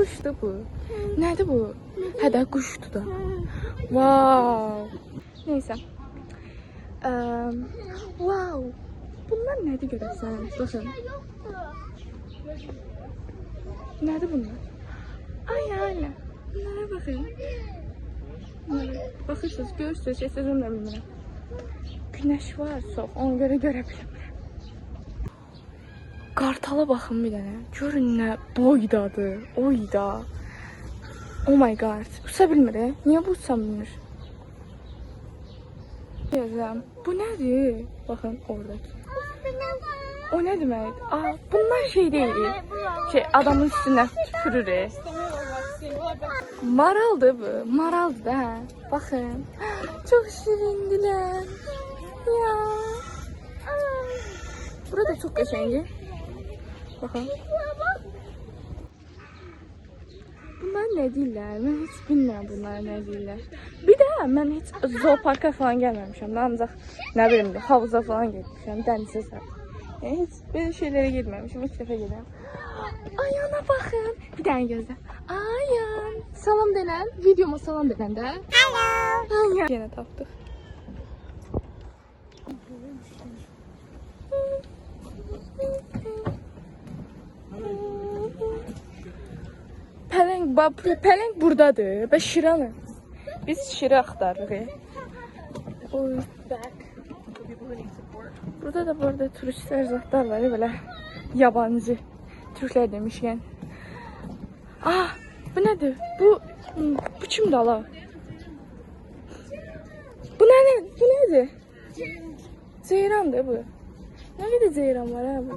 quşdur bu. Nədir bu? Hə də quşdur da. Wow. Neysə. Wow. Bunlar nədir görəsən? Baxın. Nədir bunlar? Ay anne. Bunlara baxın. Baxırsınız, görürsünüz, sözüm də bilmirəm. Güneş var çox, ona görə görə bilmirəm. Qartala baxın bir dənə. Görün nə boydadır, oyda. Oh my god. Uça bilmir, niyə bu uça bilmir? Yazam. Bu nədir? Baxın oradakı. O nə demək? Aa, bunlar şey deyil. Adamın üstündən tüpürür. Maraldır bu. Maraldır da. Baxın. Çox şirindiler. Ya. Burada çok qəşəngdir. Baxın. Bunlar nə deyirlər? Mən heç bilmirəm bunlar nə deyirlər. Bir də mən heç zooparka falan gəlməmişəm. Mən ancaq nə bilim, havuza falan getmişəm, dənizə səhər. Heç böyle şeylere girmemişim. İlk defa geliyorum. Ayağına bakın. Bir tane gözle. Ayağın. Salam denen. Videoma salam denen de. Hello. Ayağın. Yine taptık. Pələng buradadır. Və şiranı. Biz şira axtarırıq. Oy. Burada da bu arada turistler zatlar var böyle yabancı Türkler demişken. Ah, bu nedir? Bu kimdir ala? Bu ne? Bu nedir? Ceyrandır bu. Ne kadar ceyran var abi?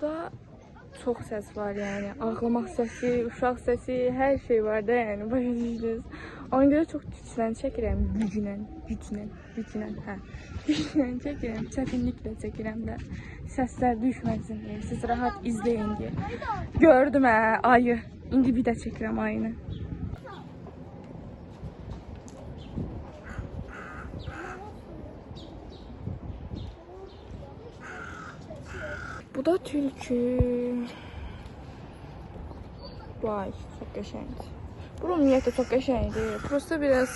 Burada çok ses var yani. Ağlamak sesi, uşaq sesi, her şey var da yani. Başa düşdünüz. Ona göre çok güclə çəkirəm. Güclə çəkirəm. Çətinliklə çəkirəm də. Səslər düşməsin diye. Siz rahat izləyin diye. Gördüm ayı. İndi bir də çəkirəm ayını. Bu da tülkü. Vay, çok qəşəngdir. Bu ümumiyyətlə çox qəşəngdir. Prosta biraz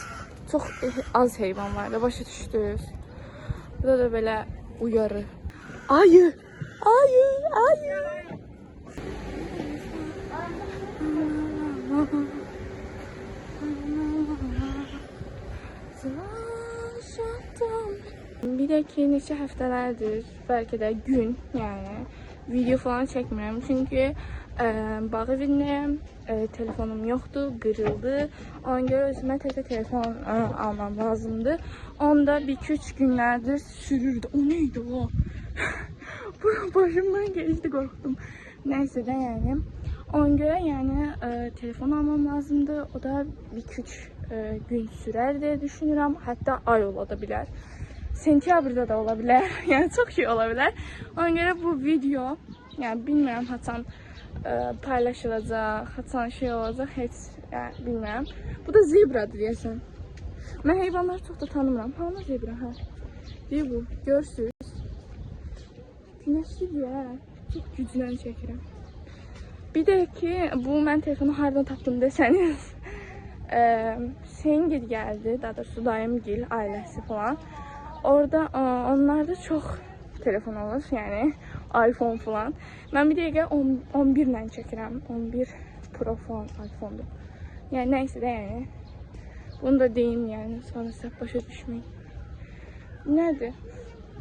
çox az heyvan var da, başa düşdünüz. Burada da böyle uyarı. Ayı! Ayı! Ayı! Bir de ki neçə həftələrdir, belki de gün yani video falan çekmiyorum çünkü bağ evindəyəm, telefonum yoktu, qırıldı. Ona göre özümə təkə telefon almam lazımdı. Onda bir 2-3 günlərdir sürürdü. O neydi o? Başımdan geçti, korktum. Neyse de yani. Ona göre yani telefon almam lazımdı. O da bir 2-3 gün sürer diye düşünürüm. Hatta ay olabilir. Sentyabrda da olabilir. Yani çok şey olabilir. Ona göre bu video yani bilmiyorum haçan paylaşılacak, haçan şey olacak hiç yani bilmiyorum. Bu da zebradır deyəsən. Ben hayvanları çok da tanımıram. Hanı zebra ha? Değil bu. Görsünüz. Güneşli diye çok güclə çəkirəm. Bir de ki bu mən telefonu hardan tapdım deseniz Sengil geldi. Daha doğrusu dayımgil ailesi falan. Orada onlarda çok telefon olur yani iPhone falan. Ben bir dəqiqə 11 ilə çəkirəm. 11 Pro falan iPhone'dur. Yani neyse de yani. Bunu da deyim yani sonrası başa düşmeyin. Nədir?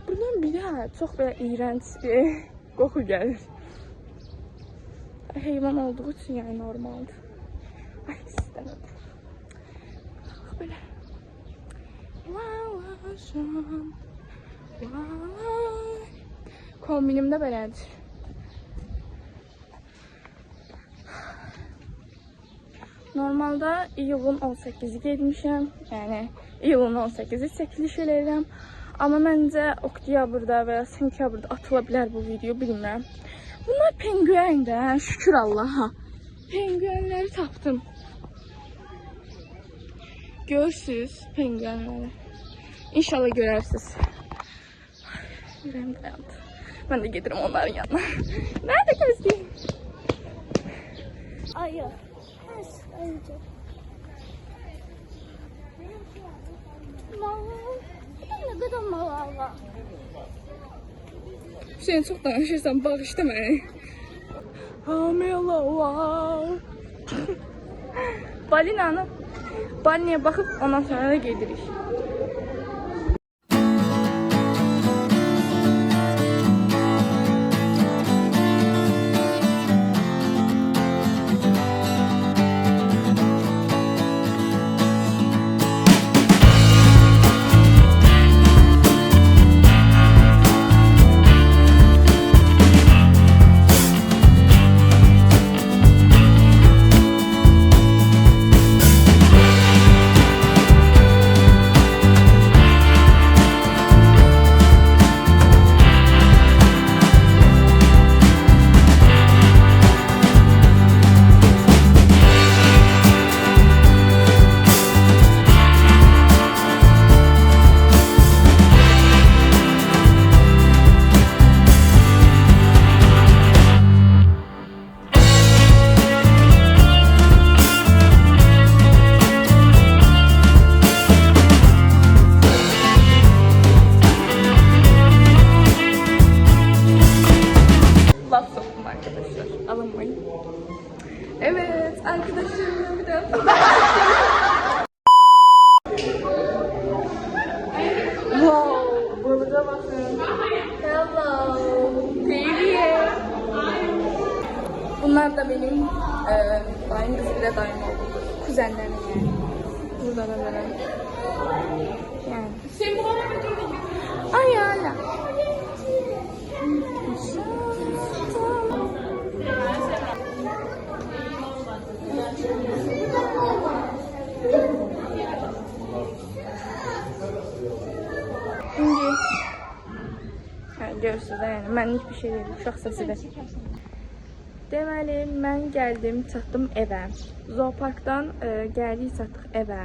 Buradan bir daha çok böyle iğrenç bir koku gelir. Heyvan olduğu için yani normaldir. Ay istəmədim. Bax belə. Kombinim de belədir. Normalde iyulun 18'i getmişəm. Yani iyulun 18'i çəkiliş eləyirəm. Amma məncə oktyabrda və ya sentyabrda atıla bilər bu video, bilmirəm. Bunlar penguen de, şükür Allah'a. Penguenleri tapdım. Görürsünüz penguenleri. İnşallah görərsiniz. Yüreğim dayandı. Ben de gelirim onların yanına. Nerede gözleyeyim? Ayı. Ayıcı. Mama. Ne kadar mama var? Hüseyin çok danışırsan bağışla beni. Hamila var. Balinanı. Balinaya bakıp ondan sonra da gelirik. Laf soktum arkadaşlar. Alınmayın. Evet arkadaşlarımla bir daha. Wow, burada bakın. Hello. Baby. Bunlar da benim dayım kızı bile dayım oldu. Kuzenlerim yani. Burada da böyle. Yani. Ay ya. Şimdi görürsünüz yani mən hiçbir şey değilim, uşaq səsidir. Deməli, mən gəldim, çatdım evə. Zooparkdan gəldik, çatdıq evə.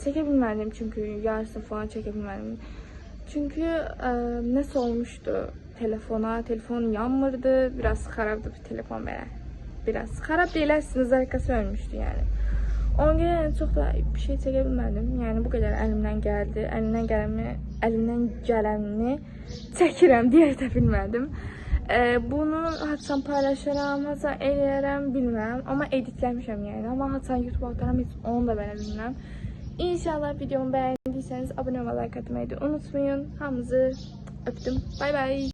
Çəkə bilmədim çünkü yarısını falan çəkə bilmədim. Çünkü nəsə olmuşdu telefona, telefon yanmırdı, biraz xarabdı bir telefon belə. Biraz xarab deyil, əslində zarikası ölmüşdü yəni. Ona görə çox da bir şey çəkə bilmədim. Yəni bu qədər əlimdən gəldi. Əlimdən gələni çəkirəm deyə də bilmədim. Bunu haçan paylaşaram, haçan eləyərəm bilmirəm. Amma editləmişəm yəni. Amma haçan YouTube ataram heç onu da belə bilmirəm. İnşallah videomu bəyəndiyseniz abunə və like atmayı da unutmayın. Hamınızı öptüm. Bay bay.